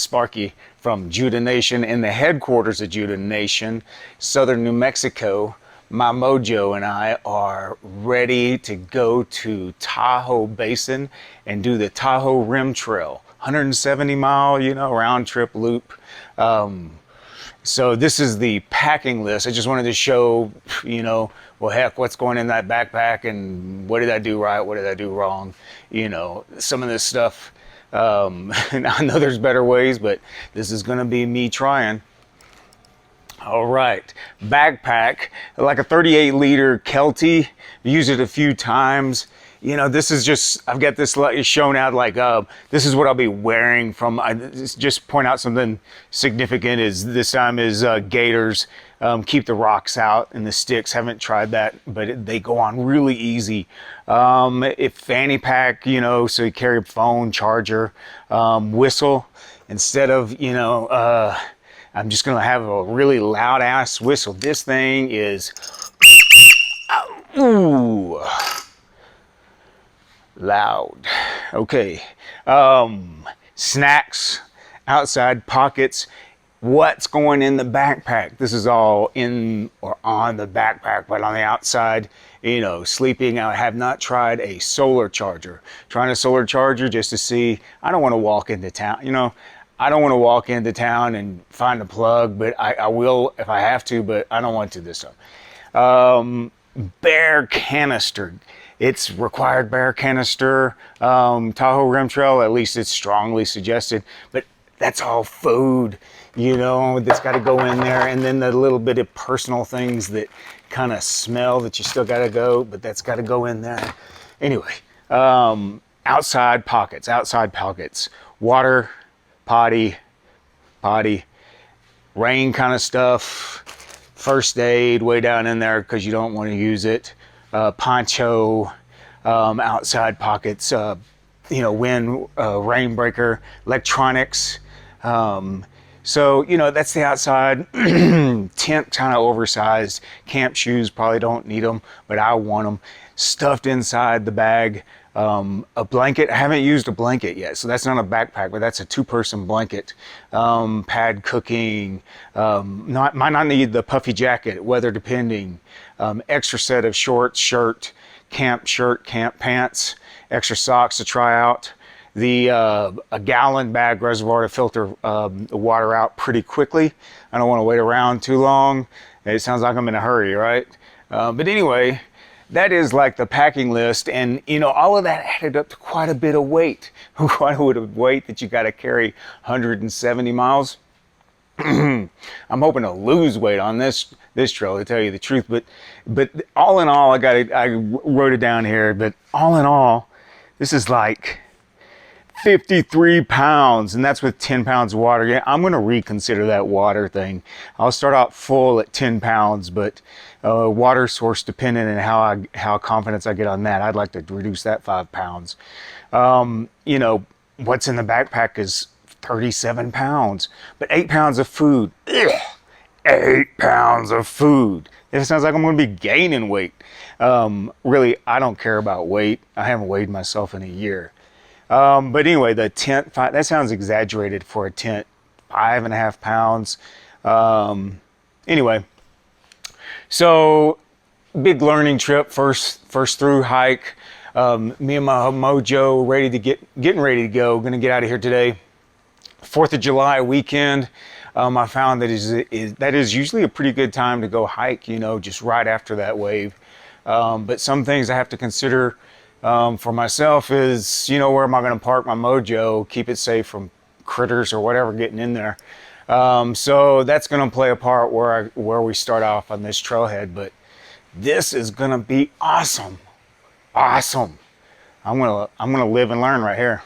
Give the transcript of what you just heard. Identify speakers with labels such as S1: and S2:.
S1: Sparky from Judah Nation in the headquarters of Judah Nation, southern New Mexico. My mojo and I are ready to go to Tahoe Basin and do the Tahoe Rim Trail, 170-mile, round trip loop. So this is the packing list. I just wanted to show, well, heck, what's going in that backpack and what did I do right, what did I do wrong? Some of this stuff, and I know there's better ways, but this is going to be me trying. All right, backpack, like a 38-liter Kelty. Used it a few times. This is just, I've got this shown out like, this is what I'll be wearing from, I just point out something significant is this time is gaiters, keep the rocks out and the sticks. Haven't tried that, but they go on really easy. If fanny pack, so you carry a phone, charger, whistle, instead of, I'm just gonna have a really loud ass whistle. This thing is, ooh. Loud. Okay. Snacks, outside pockets. What's going in the backpack? This is all in or on the backpack, but on the outside, sleeping. I have not tried a solar charger. Trying a solar charger just to see. I don't want to walk into town. I don't want to walk into town and find a plug, but I will if I have to, but I don't want to this time. Bare canister. It's required bare canister, Tahoe Rim Trail, at least it's strongly suggested, but that's all food, that's got to go in there. And then the little bit of personal things that kind of smell that you still got to go, but that's got to go in there. Anyway, outside pockets, water, potty, rain kind of stuff, first aid way down in there because you don't want to use it. Poncho, outside pockets, wind, rain breaker, electronics. So, that's the outside. Tent kind of oversized. Camp shoes, probably don't need them, but I want them. Stuffed inside the bag. A blanket. I haven't used a blanket yet, so that's not a backpack, but that's a 2-person blanket. Pad cooking. Might not need the puffy jacket, weather depending. Extra set of shorts, shirt, camp pants, extra socks to try out. A gallon bag reservoir to filter the water out pretty quickly. I don't want to wait around too long. It sounds like I'm in a hurry, right? But anyway, that is like the packing list, and all of that added up to quite a bit of weight. Quite a bit of weight that you got to carry 170 miles. I'm hoping to lose weight on this trail, to tell you the truth. But all in all, I wrote it down here. But all in all, this is like 53 pounds, and that's with 10 pounds of water. Yeah, I'm going to reconsider that water thing. I'll start out full at 10 pounds, but water source dependent and how confidence I get on that. I'd like to reduce that 5 pounds. What's in the backpack is 37 pounds, but 8 pounds of food. Ugh, 8 pounds of food. It sounds like I'm going to be gaining weight. Really, I don't care about weight. I haven't weighed myself in a year. But anyway, the tent, that sounds exaggerated for a tent, 5.5 pounds. Anyway, so big learning trip, first through hike. Me and my mojo getting ready to go. Gonna get out of here today. 4th of July weekend. I found that is usually a pretty good time to go hike, just right after that wave. But some things I have to consider for myself is, where am I going to park my mojo, keep it safe from critters or whatever getting in there. So that's going to play a part where we start off on this trailhead. But this is going to be awesome. Awesome. I'm going to live and learn right here.